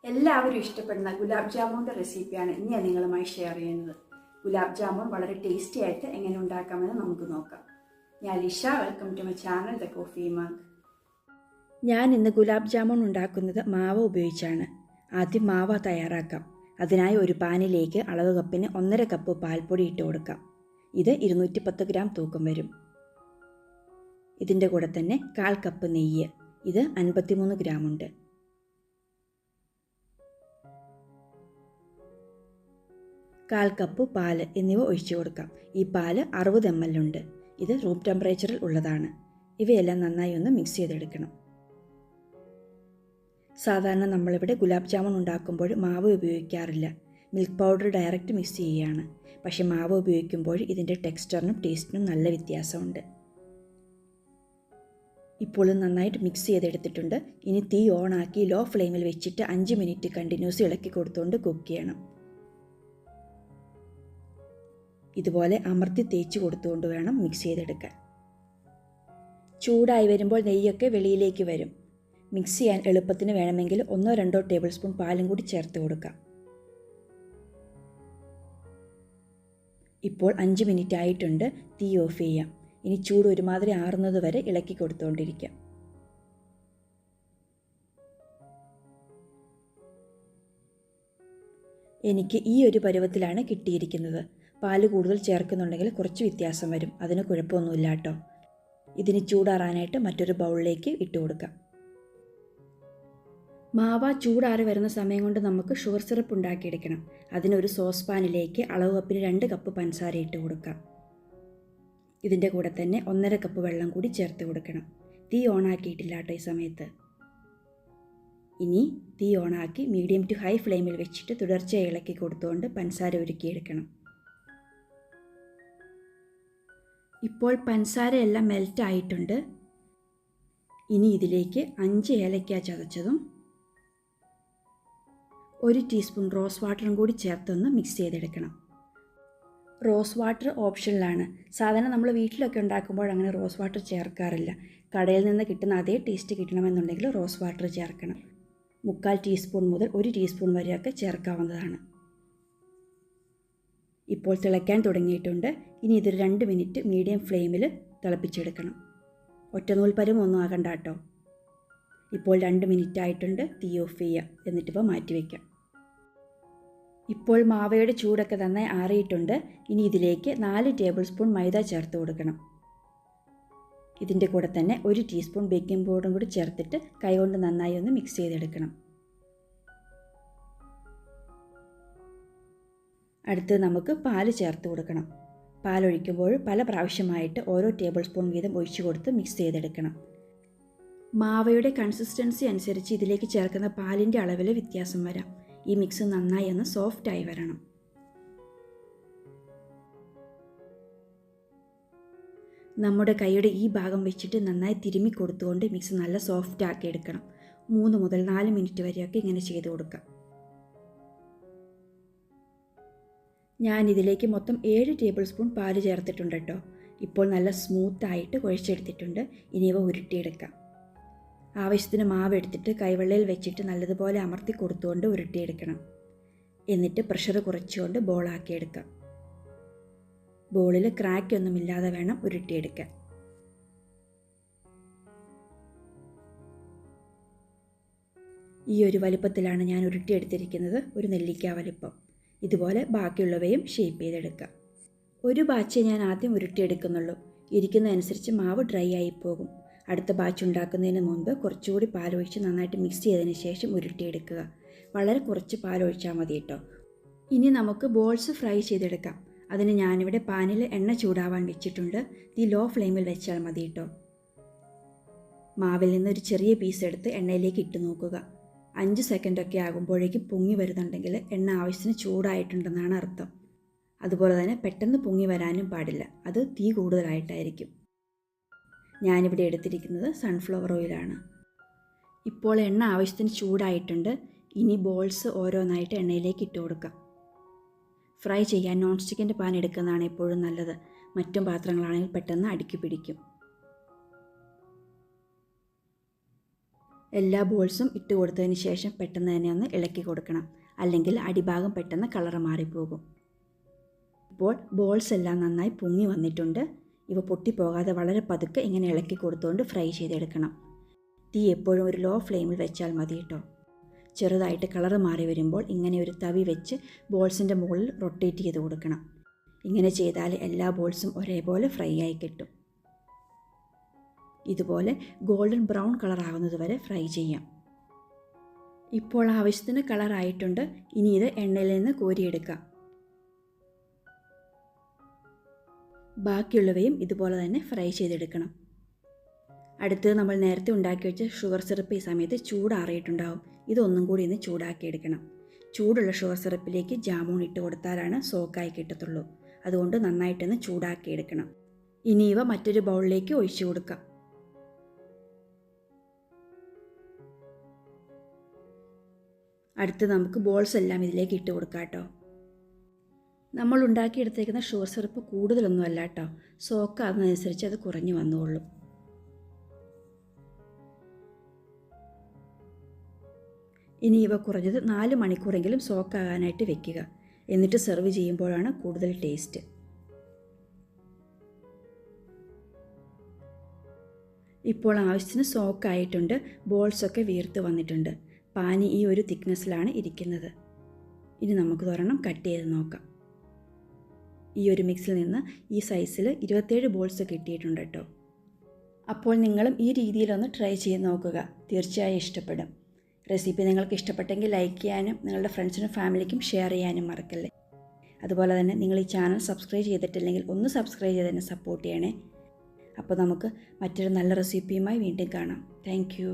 എല്ലാവരും ഇഷ്ടപ്പെടുന്ന ഗുലാബ് ജാമുൻ്റെ റെസിപ്പിയാണ് ഇനി ഞാൻ നിങ്ങളുമായി ഷെയർ ചെയ്യുന്നത്. ഗുലാബ് ജാമുൻ വളരെ ടേസ്റ്റി ആയിട്ട് എങ്ങനെ ഉണ്ടാക്കാമെന്ന് നമുക്ക് നോക്കാം. ഞാൻ Lisha, welcome to my channel thecoffeemug. ഞാൻ ഇന്ന് ഗുലാബ് ജാമുൻ ഉണ്ടാക്കുന്നത് മാവ് ഉപയോഗിച്ചാണ്. ആദ്യം മാവ് തയ്യാറാക്കാം. അതിനായി ഒരു പാനിലേക്ക് അളവ് കപ്പിന് 1.5 കപ്പ് പാൽപ്പൊടി ഇട്ട് കൊടുക്കാം. ഇത് 210 ഗ്രാം തൂക്കം വരും. ഇതിൻ്റെ കൂടെ തന്നെ 1/4 കപ്പ് നെയ്യ്, ഇത് 53 ഗ്രാം ഉണ്ട്. കാൽ കപ്പ് പാല് എന്നിവ ഒഴിച്ചു കൊടുക്കാം. ഈ പാല് 60 ml ഉണ്ട്. ഇത് റൂം ടെമ്പറേച്ചറിൽ ഉള്ളതാണ്. ഇവയെല്ലാം നന്നായി ഒന്ന് മിക്സ് ചെയ്തെടുക്കണം. സാധാരണ നമ്മളിവിടെ ഗുലാബ് ജാമുൻ ഉണ്ടാക്കുമ്പോൾ മാവ് ഉപയോഗിക്കാറില്ല. മിൽക്ക് പൗഡർ ഡയറക്റ്റ് മിക്സ് ചെയ്യുകയാണ്. പക്ഷേ മാവ് ഉപയോഗിക്കുമ്പോൾ ഇതിൻ്റെ ടെക്സ്ചറിനും ടേസ്റ്റിനും നല്ല വ്യത്യാസമുണ്ട്. ഇപ്പോൾ നന്നായിട്ട് മിക്സ് ചെയ്തെടുത്തിട്ടുണ്ട്. ഇനി തീ ഓണാക്കി ലോ ഫ്ലെയിമിൽ വെച്ചിട്ട് 5 മിനിറ്റ് കണ്ടിന്യൂസ് ഇളക്കി കൊടുത്തുകൊണ്ട് കുക്ക് ചെയ്യണം. ഇതുപോലെ അമർത്തി തേച്ച് കൊടുത്തുകൊണ്ട് വേണം മിക്സ് ചെയ്തെടുക്കാൻ. ചൂടായി വരുമ്പോൾ നെയ്യൊക്കെ വെളിയിലേക്ക് വരും. മിക്സ് ചെയ്യാൻ എളുപ്പത്തിന് വേണമെങ്കിൽ 1-2 ടേബിൾ സ്പൂൺ പാലും കൂടി ചേർത്ത് കൊടുക്കാം. ഇപ്പോൾ 5 മിനിറ്റ് ആയിട്ടുണ്ട്. തീ ഓഫ് ചെയ്യാം. ഇനി ചൂട് ഒരുമാതിരി ആറുന്നത് വരെ ഇളക്കി കൊടുത്തുകൊണ്ടിരിക്കാം. എനിക്ക് ഈ ഒരു പരുവത്തിലാണ് കിട്ടിയിരിക്കുന്നത്. പാല് കൂടുതൽ ചേർക്കുന്നുണ്ടെങ്കിൽ കുറച്ച് വ്യത്യാസം വരും. അതിന് കുഴപ്പമൊന്നുമില്ല കേട്ടോ. ഇതിന് ചൂടാറാനായിട്ട് മറ്റൊരു ബൗളിലേക്ക് ഇട്ട് കൊടുക്കാം. മാവ ചൂടാറി വരുന്ന സമയം കൊണ്ട് നമുക്ക് ഷുഗർ സിറപ്പ് ഉണ്ടാക്കിയെടുക്കണം. അതിനൊരു സോസ് പാനിലേക്ക് അളവ് കപ്പിന് 2 കപ്പ് പഞ്ചസാര ഇട്ട് കൊടുക്കാം. ഇതിൻ്റെ കൂടെ തന്നെ 1.5 കപ്പ് വെള്ളം കൂടി ചേർത്ത് കൊടുക്കണം. തീ ഓണാക്കിയിട്ടില്ല കേട്ടോ ഈ സമയത്ത്. ഇനി തീ ഓണാക്കി മീഡിയം ടു ഹൈ ഫ്ലെയിമിൽ വെച്ചിട്ട് തുടർച്ചയായി ഇളക്കി കൊടുത്തുകൊണ്ട് പഞ്ചസാര ഉരുക്കിയെടുക്കണം. ഇപ്പോൾ പഞ്ചസാരയെല്ലാം മെൽറ്റ് ആയിട്ടുണ്ട്. ഇനി ഇതിലേക്ക് 5 ഏലക്ക ചതച്ചതും 1 ടീസ്പൂൺ റോസ് വാട്ടറും കൂടി ചേർത്തൊന്ന് മിക്സ് ചെയ്തെടുക്കണം. റോസ് വാട്ടർ ഓപ്ഷനിലാണ്. സാധാരണ നമ്മൾ വീട്ടിലൊക്കെ ഉണ്ടാക്കുമ്പോൾ അങ്ങനെ റോസ് വാട്ടർ ചേർക്കാറില്ല. കടയിൽ നിന്ന് കിട്ടുന്ന അതേ ടേസ്റ്റ് കിട്ടണമെന്നുണ്ടെങ്കിൽ റോസ് വാട്ടർ ചേർക്കണം. 3/4 ടീസ്പൂൺ മുതൽ 1 ടീസ്പൂൺ വരെയൊക്കെ ചേർക്കാവുന്നതാണ്. ഇപ്പോൾ തിളയ്ക്കാൻ തുടങ്ങിയിട്ടുണ്ട്. ഇനി ഇതൊരു 2 മിനിറ്റ് മീഡിയം ഫ്ലെയിമിൽ തിളപ്പിച്ചെടുക്കണം. ഒറ്റനൂൽ പരുവൊന്നും ആകണ്ട കേട്ടോ. ഇപ്പോൾ 2 മിനിറ്റ് ആയിട്ടുണ്ട്. തീ ഓഫ് ചെയ്യാം. എന്നിട്ടിപ്പോൾ മാറ്റി വയ്ക്കാം. ഇപ്പോൾ മാവയുടെ ചൂടൊക്കെ നന്നായി ആറിയിട്ടുണ്ട്. ഇനി ഇതിലേക്ക് 4 ടേബിൾ സ്പൂൺ മൈദ ചേർത്ത് കൊടുക്കണം. ഇതിൻ്റെ കൂടെ തന്നെ 1 ടീസ്പൂൺ ബേക്കിംഗ് പൗഡറും കൂടി ചേർത്തിട്ട് കൈകൊണ്ട് നന്നായി ഒന്ന് മിക്സ് ചെയ്തെടുക്കണം. അടുത്ത് നമുക്ക് പാല് ചേർത്ത് കൊടുക്കണം. പാലൊഴിക്കുമ്പോൾ പല പ്രാവശ്യമായിട്ട് ഓരോ ടേബിൾ സ്പൂൺ വീതം ഒഴിച്ചു കൊടുത്ത് മിക്സ് ചെയ്തെടുക്കണം. മാവയുടെ കൺസിസ്റ്റൻസി അനുസരിച്ച് ഇതിലേക്ക് ചേർക്കുന്ന പാലിൻ്റെ അളവിൽ വ്യത്യാസം വരാം. ഈ മിക്സ് നന്നായി ഒന്ന് സോഫ്റ്റായി വരണം. നമ്മുടെ കൈയുടെ ഈ ഭാഗം വെച്ചിട്ട് നന്നായി തിരുമ്മി കൊടുത്തുകൊണ്ട് മിക്സ് നല്ല സോഫ്റ്റ് ആക്കി എടുക്കണം. 3 മുതൽ 4 മിനിറ്റ് വരെയൊക്കെ ഇങ്ങനെ ചെയ്ത് കൊടുക്കാം. ഞാൻ ഇതിലേക്ക് മൊത്തം 7 ടേബിൾ സ്പൂൺ പാല് ചേർത്തിട്ടുണ്ട് കേട്ടോ. ഇപ്പോൾ നല്ല സ്മൂത്തായിട്ട് കുഴച്ചെടുത്തിട്ടുണ്ട്. ഇനി ഇവ ഉരുട്ടിയെടുക്കാം. ആവശ്യത്തിന് മാവ് എടുത്തിട്ട് കൈവെള്ളയിൽ വെച്ചിട്ട് നല്ലതുപോലെ അമർത്തി കൊടുത്തുകൊണ്ട് ഉരുട്ടിയെടുക്കണം. എന്നിട്ട് പ്രഷർ കുറച്ചുകൊണ്ട് ബോളാക്കിയെടുക്കാം. ബോളിൽ ക്രാക്കൊന്നുമില്ലാതെ വേണം ഉരുട്ടിയെടുക്കാൻ. ഈ ഒരു വലിപ്പത്തിലാണ് ഞാൻ ഉരുട്ടിയെടുത്തിരിക്കുന്നത്. ഒരു നെല്ലിക്ക വലിപ്പം. ഇതുപോലെ ബാക്കിയുള്ളവയും ഷേപ്പ് ചെയ്തെടുക്കാം. ഒരു ബാച്ചേ ഞാൻ ആദ്യം ഉരുട്ടിയെടുക്കുന്നുള്ളൂ. ഇരിക്കുന്നതനുസരിച്ച് മാവ് ഡ്രൈ ആയി പോകും. അടുത്ത ബാച്ച് ഉണ്ടാക്കുന്നതിന് മുൻപ് കുറച്ചുകൂടി പാലൊഴിച്ച് നന്നായിട്ട് മിക്സ് ചെയ്തതിന് ശേഷം ഉരുട്ടിയെടുക്കുക. വളരെ കുറച്ച് പാലൊഴിച്ചാൽ മതി കേട്ടോ. ഇനി നമുക്ക് ബോൾസ് ഫ്രൈ ചെയ്തെടുക്കാം. അതിന് ഞാനിവിടെ പാനിൽ എണ്ണ ചൂടാവാൻ വെച്ചിട്ടുണ്ട്. തീ ലോ ഫ്ലെയിമിൽ വെച്ചാൽ മതി കേട്ടോ. മാവിൽ നിന്ന് ഒരു ചെറിയ പീസ് എടുത്ത് എണ്ണയിലേക്ക് ഇട്ട് നോക്കുക. 5 സെക്കൻഡൊക്കെ ആകുമ്പോഴേക്കും പൊങ്ങി വരുന്നുണ്ടെങ്കിൽ എണ്ണ ആവശ്യത്തിന് ചൂടായിട്ടുണ്ടെന്നാണ് അർത്ഥം. അതുപോലെ തന്നെ പെട്ടെന്ന് പൊങ്ങി വരാനും പാടില്ല. അത് തീ കൂടുതലായിട്ടായിരിക്കും. ഞാനിവിടെ എടുത്തിരിക്കുന്നത് സൺഫ്ലവർ ഓയിലാണ്. ഇപ്പോൾ എണ്ണ ആവശ്യത്തിന് ചൂടായിട്ടുണ്ട്. ഇനി ബോൾസ് ഓരോന്നായിട്ട് എണ്ണയിലേക്ക് ഇട്ട് കൊടുക്കാം. ഫ്രൈ ചെയ്യാൻ നോൺ സ്റ്റിക്കിൻ്റെ പാൻ എടുക്കുന്നതാണ് എപ്പോഴും നല്ലത്. മറ്റും പാത്രങ്ങളാണെങ്കിൽ പെട്ടെന്ന് അടുക്കി പിടിക്കും. എല്ലാ ബോൾസും ഇട്ട് കൊടുത്തതിന് ശേഷം പെട്ടെന്ന് തന്നെ ഒന്ന് ഇളക്കി കൊടുക്കണം, അല്ലെങ്കിൽ അടിഭാഗം പെട്ടെന്ന് കളർ മാറിപ്പോകും. ഇപ്പോൾ ബോൾസ് എല്ലാം നന്നായി പൊങ്ങി വന്നിട്ടുണ്ട്. ഇവ പൊട്ടിപ്പോകാതെ വളരെ പതുക്കെ ഇങ്ങനെ ഇളക്കി കൊടുത്തുകൊണ്ട് ഫ്രൈ ചെയ്തെടുക്കണം. തീ എപ്പോഴും ഒരു ലോ ഫ്ലെയിമിൽ വെച്ചാൽ മതി കേട്ടോ. ചെറുതായിട്ട് കളർ മാറി വരുമ്പോൾ ഇങ്ങനെ ഒരു തവി വെച്ച് ബോൾസിൻ്റെ മുകളിൽ റൊട്ടേറ്റ് ചെയ്ത് കൊടുക്കണം. ഇങ്ങനെ ചെയ്താൽ എല്ലാ ബോൾസും ഒരേപോലെ ഫ്രൈ ആയി കിട്ടും. ഇതുപോലെ ഗോൾഡൻ ബ്രൗൺ കളർ ആകുന്നത് വരെ ഫ്രൈ ചെയ്യാം. ഇപ്പോൾ ആവശ്യത്തിന് കളറായിട്ടുണ്ട്. ഇനി ഇത് എണ്ണയിൽ നിന്ന് കോരിയെടുക്കാം. ബാക്കിയുള്ളവയും ഇതുപോലെ തന്നെ ഫ്രൈ ചെയ്തെടുക്കണം. അടുത്തത് നമ്മൾ നേരത്തെ ഉണ്ടാക്കി വെച്ച ഷുഗർ സിറപ്പ് ഈ സമയത്ത് ചൂടാറിയിട്ടുണ്ടാവും. ഇതൊന്നും കൂടി ഇന്ന് ചൂടാക്കിയെടുക്കണം. ചൂടുള്ള ഷുഗർ സിറപ്പിലേക്ക് ജാമൂൺ ഇട്ട് കൊടുത്താലാണ് സോക്കായി കിട്ടത്തുള്ളൂ. അതുകൊണ്ട് നന്നായിട്ടൊന്ന് ചൂടാക്കിയെടുക്കണം. ഇനി ഇവ മറ്റൊരു ബൗളിലേക്ക് ഒഴിച്ചു കൊടുക്കാം. അടുത്ത് നമുക്ക് ബോൾസ് എല്ലാം ഇതിലേക്ക് ഇട്ട് കൊടുക്കാം കേട്ടോ. നമ്മൾ ഉണ്ടാക്കിയെടുത്തേക്കുന്ന ഷുഗർ സിറപ്പ് കൂടുതലൊന്നും അല്ല കേട്ടോ. സോക്കാകുന്നതനുസരിച്ച് അത് കുറഞ്ഞു വന്നുകൊള്ളും. ഇനി ഇവ കുറഞ്ഞത് 4 മണിക്കൂറെങ്കിലും സോക്കാകാനായിട്ട് വെക്കുക. എന്നിട്ട് സെർവ് ചെയ്യുമ്പോഴാണ് കൂടുതൽ ടേസ്റ്റ്. ഇപ്പോൾ ആവശ്യത്തിന് സോക്കായിട്ടുണ്ട്. ബോൾസൊക്കെ വീർത്ത് വന്നിട്ടുണ്ട്. പാനി ഈ ഒരു തിക്നെസ്സിലാണ് ഇരിക്കുന്നത്. ഇനി നമുക്ക് ഒരെണ്ണം കട്ട് ചെയ്ത് നോക്കാം. ഈ ഒരു മിക്സിൽ നിന്ന് ഈ സൈസിൽ 27 ബോൾസ് കിട്ടിയിട്ടുണ്ട് കേട്ടോ. അപ്പോൾ നിങ്ങളും ഈ രീതിയിലൊന്ന് ട്രൈ ചെയ്ത് നോക്കുക. തീർച്ചയായും ഇഷ്ടപ്പെടും. റെസിപ്പി നിങ്ങൾക്ക് ഇഷ്ടപ്പെട്ടെങ്കിൽ ലൈക്ക് ചെയ്യാനും നിങ്ങളുടെ ഫ്രണ്ട്സിനും ഫാമിലിക്കും ഷെയർ ചെയ്യാനും മറക്കല്ലേ. അതുപോലെ തന്നെ നിങ്ങൾ ഈ ചാനൽ സബ്സ്ക്രൈബ് ചെയ്തിട്ടില്ലെങ്കിൽ ഒന്ന് സബ്സ്ക്രൈബ് ചെയ്ത് തന്നെ സപ്പോർട്ട് ചെയ്യണേ. അപ്പോൾ നമുക്ക് മറ്റൊരു നല്ല റെസിപ്പിയുമായി വീണ്ടും കാണാം. Thank you.